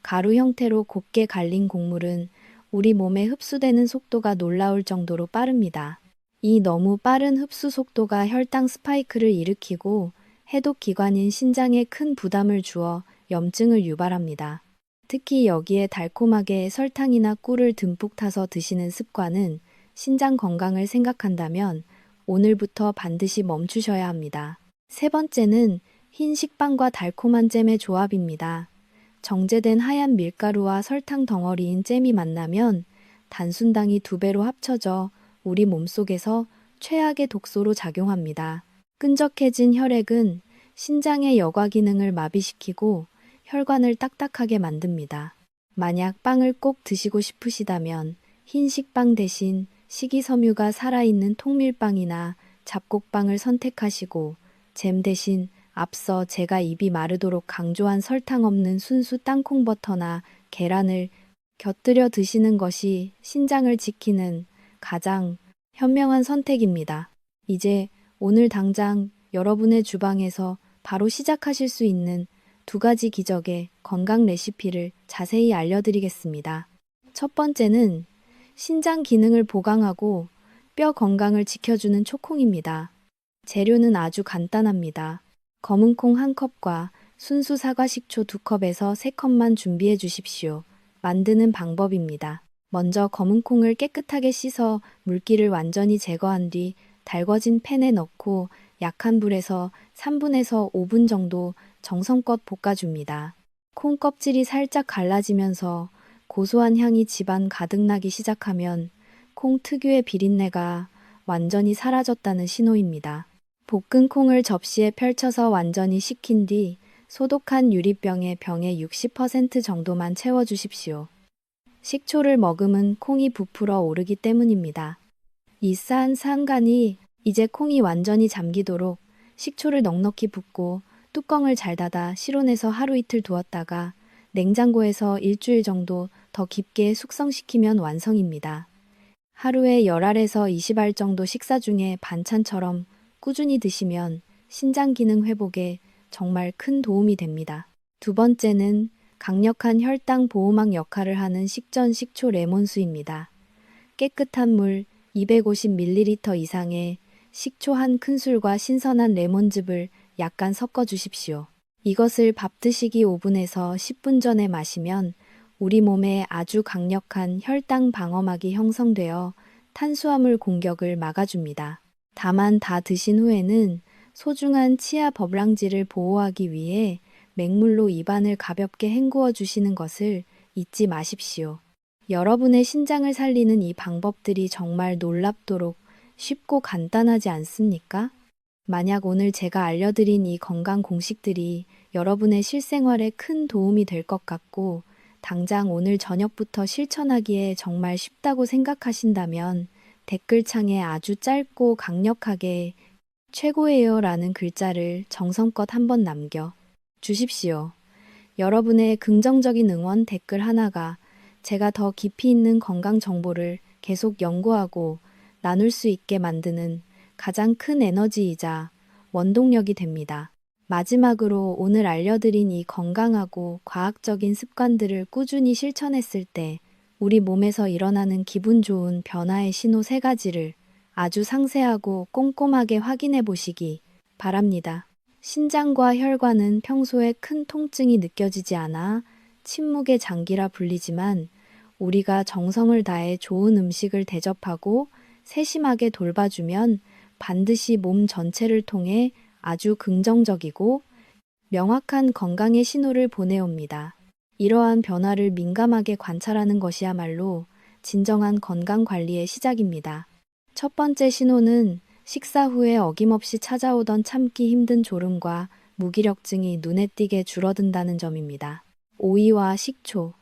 가루 형태로 곱게 갈린 곡물은 우리 몸에 흡수되는 속도가 놀라울 정도로 빠릅니다. 이 너무 빠른 흡수 속도가 혈당 스파이크를 일으키고 해독 기관인 신장에 큰 부담을 주어 염증을 유발합니다. 특히 여기에 달콤하게 설탕이나 꿀을 듬뿍 타서 드시는 습관은 신장 건강을 생각한다면 오늘부터 반드시 멈추셔야 합니다. 세 번째는 흰 식빵과 달콤한 잼의 조합입니다. 정제된 하얀 밀가루와 설탕 덩어리인 잼이 만나면 단순당이 2배로 합쳐져 우리 몸속에서 최악의 독소로 작용합니다. 끈적해진 혈액은 신장의 여과 기능을 마비시키고 혈관을 딱딱하게 만듭니다. 만약 빵을 꼭 드시고 싶으시다면 흰 식빵 대신 식이섬유가 살아있는 통밀빵이나 잡곡빵을 선택하시고 잼 대신 앞서 제가 입이 마르도록 강조한 설탕 없는 순수 땅콩버터나 계란을 곁들여 드시는 것이 신장을 지키는 가장 현명한 선택입니다. 이제 오늘 당장 여러분의 주방에서 바로 시작하실 수 있는 2가지 기적의 건강 레시피를 자세히 알려드리겠습니다. 첫 번째는 신장 기능을 보강하고 뼈 건강을 지켜주는 초콩입니다. 재료는 아주 간단합니다. 검은 콩 1컵과 순수 사과 식초 2컵에서 3컵만 준비해 주십시오. 만드는 방법입니다. 먼저 검은 콩을 깨끗하게 씻어 물기를 완전히 제거한 뒤 달궈진 팬에 넣고 약한 불에서 3분에서 5분 정도 정성껏 볶아줍니다. 콩 껍질이 살짝 갈라지면서 고소한 향이 집안 가득 나기 시작하면 콩 특유의 비린내가 완전히 사라졌다는 신호입니다. 볶은 콩을 접시에 펼쳐서 완전히 식힌 뒤 소독한 유리병에 병의 60% 정도만 채워주십시오. 식초를 머금은 콩이 부풀어 오르기 때문입니다. 이 싼 산간이 이제 콩이 완전히 잠기도록 식초를 넉넉히 붓고 뚜껑을 잘 닫아 실온에서 하루 이틀 두었다가 냉장고에서 일주일 정도 더 깊게 숙성시키면 완성입니다. 하루에 10알에서 20알 정도 식사 중에 반찬처럼 꾸준히 드시면 신장 기능 회복에 정말 큰 도움이 됩니다. 두 번째는 강력한 혈당 보호막 역할을 하는 식전 식초 레몬수입니다. 깨끗한 물 250ml 이상에 식초 한 큰술과 신선한 레몬즙을 약간 섞어 주십시오. 이것을 밥 드시기 5분에서 10분 전에 마시면 우리 몸에 아주 강력한 혈당 방어막이 형성되어 탄수화물 공격을 막아줍니다. 다만 다 드신 후에는 소중한 치아 버블랑지를 보호하기 위해 맹물로 입안을 가볍게 헹구어 주시는 것을 잊지 마십시오. 여러분의 신장을 살리는 이 방법들이 정말 놀랍도록 쉽고 간단하지 않습니까? 만약 오늘 제가 알려드린 이 건강 공식들이 여러분의 실생활에 큰 도움이 될 것 같고 당장 오늘 저녁부터 실천하기에 정말 쉽다고 생각하신다면 댓글창에 아주 짧고 강력하게 최고예요 라는 글자를 정성껏 한번 남겨 주십시오. 여러분의 긍정적인 응원 댓글 하나가 제가 더 깊이 있는 건강 정보를 계속 연구하고 나눌 수 있게 만드는 가장 큰 에너지이자 원동력이 됩니다. 마지막으로 오늘 알려드린 이 건강하고 과학적인 습관들을 꾸준히 실천했을 때 우리 몸에서 일어나는 기분 좋은 변화의 신호 3가지를 아주 상세하고 꼼꼼하게 확인해 보시기 바랍니다. 신장과 혈관은 평소에 큰 통증이 느껴지지 않아 침묵의 장기라 불리지만 우리가 정성을 다해 좋은 음식을 대접하고 세심하게 돌봐주면 반드시 몸 전체를 통해 아주 긍정적이고 명확한 건강의 신호를 보내옵니다. 이러한 변화를 민감하게 관찰하는 것이야말로 진정한 건강 관리의 시작입니다. 첫 번째 신호는 식사 후에 어김없이 찾아오던 참기 힘든 졸음과 무기력증이 눈에 띄게 줄어든다는 점입니다. 오이와 식초,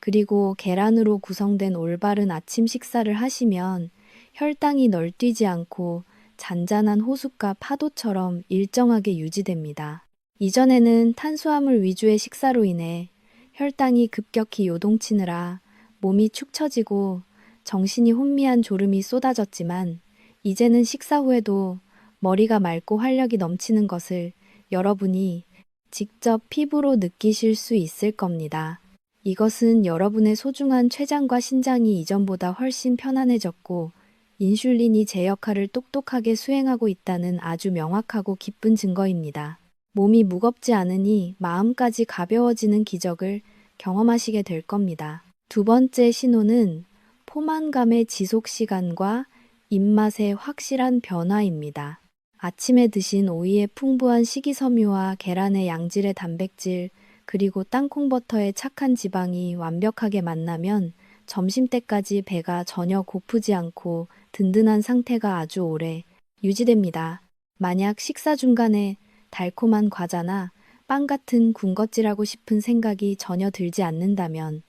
그리고 계란으로 구성된 올바른 아침 식사를 하시면 혈당이 널뛰지 않고 잔잔한 호숫가 파도처럼 일정하게 유지됩니다. 이전에는 탄수화물 위주의 식사로 인해 혈당이 급격히 요동치느라 몸이 축 처지고 정신이 혼미한 졸음이 쏟아졌지만 이제는 식사 후에도 머리가 맑고 활력이 넘치는 것을 여러분이 직접 피부로 느끼실 수 있을 겁니다. 이것은 여러분의 소중한 췌장과 신장이 이전보다 훨씬 편안해졌고 인슐린이 제 역할을 똑똑하게 수행하고 있다는 아주 명확하고 기쁜 증거입니다. 몸이 무겁지 않으니 마음까지 가벼워지는 기적을 경험하시게 될 겁니다. 두 번째 신호는 포만감의 지속 시간과 입맛의 확실한 변화입니다. 아침에 드신 오이의 풍부한 식이섬유와 계란의 양질의 단백질, 그리고 땅콩버터의 착한 지방이 완벽하게 만나면 점심때까지 배가 전혀 고프지 않고 든든한 상태가 아주 오래 유지됩니다. 만약 식사 중간에 달콤한 과자나 빵 같은 군것질하고 싶은 생각이 전혀 들지 않는다면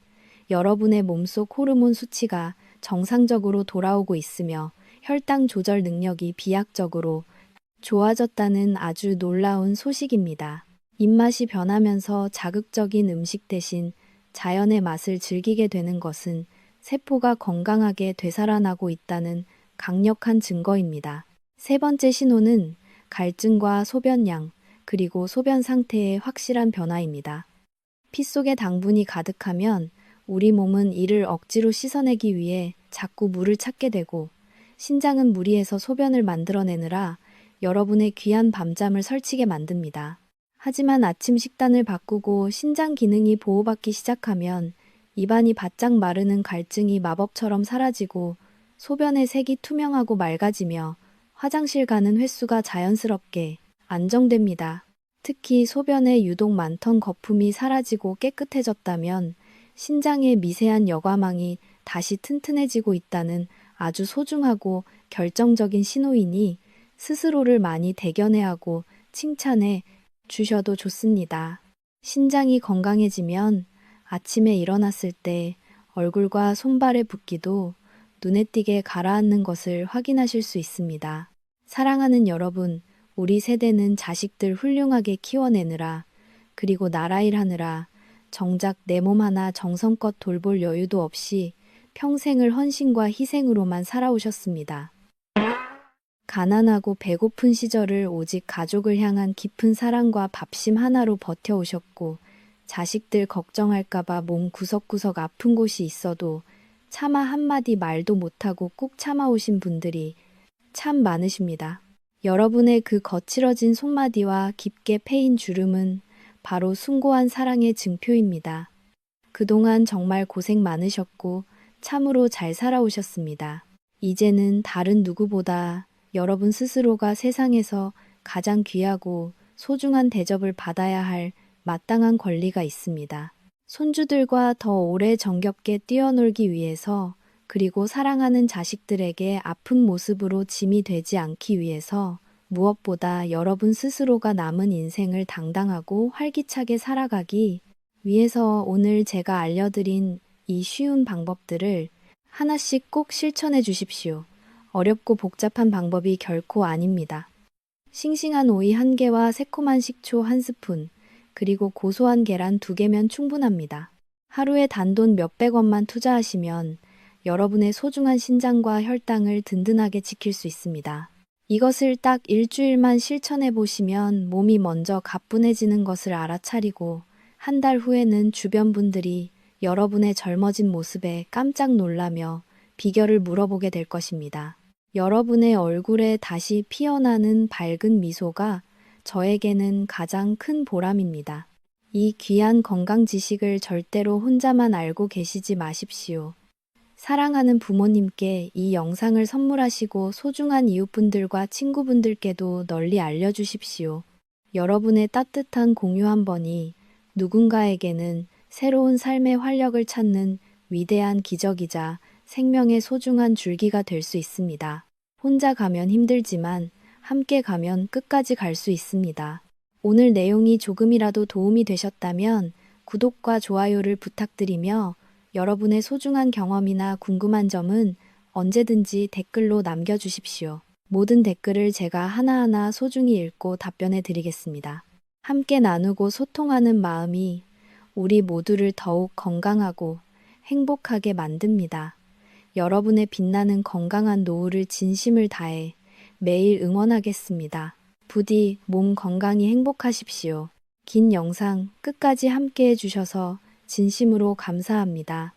여러분의 몸속 호르몬 수치가 정상적으로 돌아오고 있으며 혈당 조절 능력이 비약적으로 좋아졌다는 아주 놀라운 소식입니다. 입맛이 변하면서 자극적인 음식 대신 자연의 맛을 즐기게 되는 것은 세포가 건강하게 되살아나고 있다는 강력한 증거입니다. 세 번째 신호는 갈증과 소변량, 그리고 소변 상태의 확실한 변화입니다. 피 속에 당분이 가득하면 우리 몸은 이를 억지로 씻어내기 위해 자꾸 물을 찾게 되고 신장은 무리해서 소변을 만들어내느라 여러분의 귀한 밤잠을 설치게 만듭니다. 하지만 아침 식단을 바꾸고 신장 기능이 보호받기 시작하면 입안이 바짝 마르는 갈증이 마법처럼 사라지고 소변의 색이 투명하고 맑아지며 화장실 가는 횟수가 자연스럽게 안정됩니다. 특히 소변에 유독 많던 거품이 사라지고 깨끗해졌다면 신장의 미세한 여과망이 다시 튼튼해지고 있다는 아주 소중하고 결정적인 신호이니 스스로를 많이 대견해하고 칭찬해 주셔도 좋습니다. 신장이 건강해지면 아침에 일어났을 때 얼굴과 손발의 붓기도 눈에 띄게 가라앉는 것을 확인하실 수 있습니다. 사랑하는 여러분, 우리 세대는 자식들 훌륭하게 키워내느라 그리고 나라일 하느라 정작 내 몸 하나 정성껏 돌볼 여유도 없이 평생을 헌신과 희생으로만 살아오셨습니다. 가난하고 배고픈 시절을 오직 가족을 향한 깊은 사랑과 밥심 하나로 버텨오셨고 자식들 걱정할까봐 몸 구석구석 아픈 곳이 있어도 차마 한마디 말도 못하고 꾹 참아오신 분들이 참 많으십니다. 여러분의 그 거칠어진 손마디와 깊게 패인 주름은 바로 숭고한 사랑의 증표입니다. 그동안 정말 고생 많으셨고 참으로 잘 살아오셨습니다. 이제는 다른 누구보다 여러분 스스로가 세상에서 가장 귀하고 소중한 대접을 받아야 할 마땅한 권리가 있습니다. 손주들과 더 오래 정겹게 뛰어놀기 위해서 그리고 사랑하는 자식들에게 아픈 모습으로 짐이 되지 않기 위해서 무엇보다 여러분 스스로가 남은 인생을 당당하고 활기차게 살아가기 위해서 오늘 제가 알려드린 이 쉬운 방법들을 하나씩 꼭 실천해 주십시오. 어렵고 복잡한 방법이 결코 아닙니다. 싱싱한 오이 1개와 새콤한 식초 1스푼, 그리고 고소한 계란 2개면 충분합니다. 하루에 단돈 몇백 원만 투자하시면 여러분의 소중한 신장과 혈당을 든든하게 지킬 수 있습니다. 이것을 딱 일주일만 실천해 보시면 몸이 먼저 가뿐해지는 것을 알아차리고 한 달 후에는 주변 분들이 여러분의 젊어진 모습에 깜짝 놀라며 비결을 물어보게 될 것입니다. 여러분의 얼굴에 다시 피어나는 밝은 미소가 저에게는 가장 큰 보람입니다. 이 귀한 건강 지식을 절대로 혼자만 알고 계시지 마십시오. 사랑하는 부모님께 이 영상을 선물하시고 소중한 이웃분들과 친구분들께도 널리 알려주십시오. 여러분의 따뜻한 공유 한 번이 누군가에게는 새로운 삶의 활력을 찾는 위대한 기적이자 생명의 소중한 줄기가 될 수 있습니다. 혼자 가면 힘들지만 함께 가면 끝까지 갈 수 있습니다. 오늘 내용이 조금이라도 도움이 되셨다면 구독과 좋아요를 부탁드리며 여러분의 소중한 경험이나 궁금한 점은 언제든지 댓글로 남겨주십시오. 모든 댓글을 제가 하나하나 소중히 읽고 답변해 드리겠습니다. 함께 나누고 소통하는 마음이 우리 모두를 더욱 건강하고 행복하게 만듭니다. 여러분의 빛나는 건강한 노후를 진심을 다해 매일 응원하겠습니다. 부디 몸 건강히 행복하십시오. 긴 영상 끝까지 함께 해주셔서 진심으로 감사합니다.